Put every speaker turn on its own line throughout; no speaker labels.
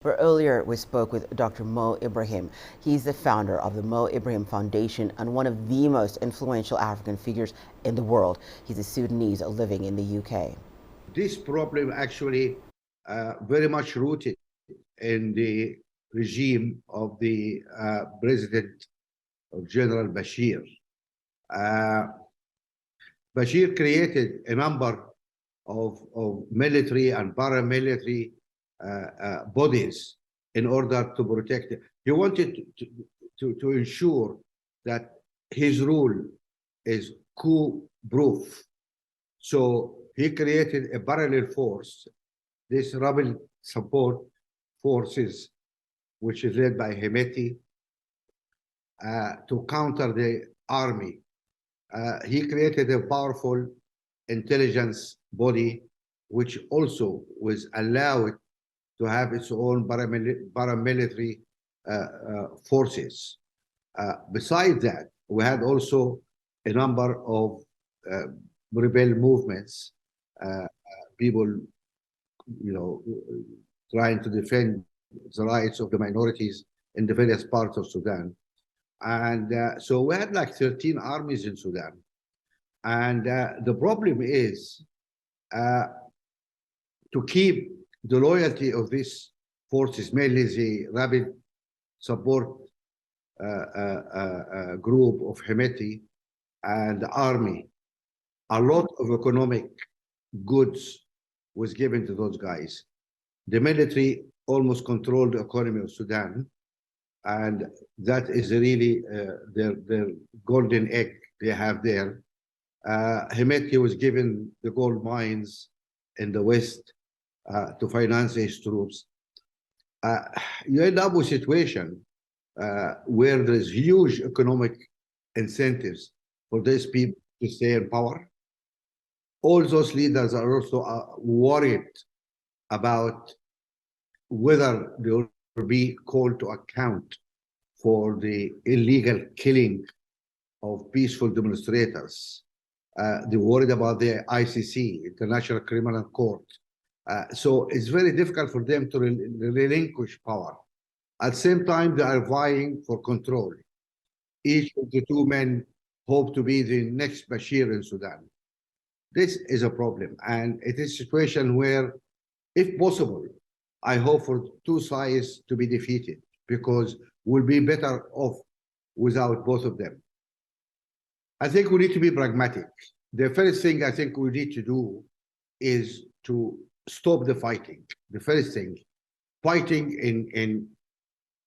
For earlier, we spoke with Dr. Mo Ibrahim. He's the founder of the Mo Ibrahim Foundation and one of the most influential African figures in the world. He's a Sudanese living in the UK.
This problem actually very much rooted in the regime of the President of General Bashir. Uh, Bashir created a number of military and paramilitary bodies in order to protect it. He wanted to ensure that his rule is coup-proof. So he created a parallel force, this rebel support forces, which is led by Hemeti, to counter the army. He created a powerful intelligence body, which also was allowed to have its own paramilitary forces. Besides that, we had also a number of rebel movements, people, trying to defend the rights of the minorities in the various parts of Sudan. And so we had like 13 armies in Sudan. And the problem is to keep the loyalty of these forces, mainly the rapid support group of Hemeti and the army. A lot of economic goods was given to those guys. The military almost controlled the economy of Sudan, and that is really their golden egg they have there. Hemeti was given the gold mines in the West to finance his troops. You end up with a situation where there's huge economic incentives for these people to stay in power. All those leaders are also worried about whether they will be called to account for the illegal killing of peaceful demonstrators. They're worried about the ICC, International Criminal Court. So it's very difficult for them to relinquish power. At the same time, they are vying for control. Each of the two men hope to be the next Bashir in Sudan. This is a problem, and it is a situation where, if possible, I hope for two sides to be defeated, because we'll be better off without both of them. I think we need to be pragmatic. The first thing I think we need to do is to stop the fighting. The first thing, fighting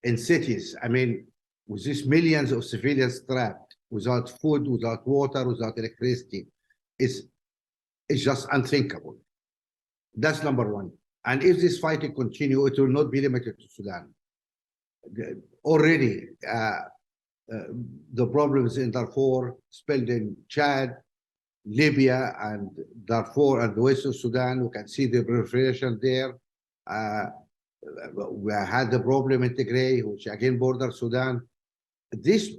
in cities. I mean, with these millions of civilians trapped, without food, without water, without electricity, it's just unthinkable. That's number one. And if this fighting continue, it will not be limited to Sudan. Already, the problems in Darfur, spilled in Chad, Libya, and Darfur and the west of Sudan. We can see the proliferation there. We had the problem in Tigray, which again borders Sudan. This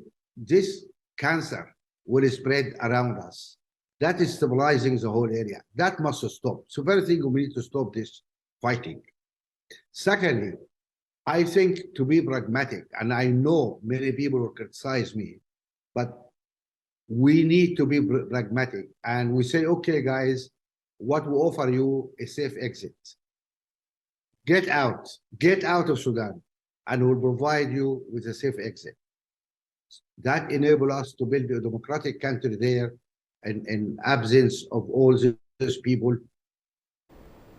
cancer will spread around us. That is stabilizing the whole area. That must stop. So first thing, we need to stop this fighting. Secondly, I think to be pragmatic, and I know many people will criticize me, but we need to be pragmatic. And we say, okay, guys, what we offer you is safe exit. Get out of Sudan, and we'll provide you with a safe exit. That enables us to build a democratic country there in absence of all these people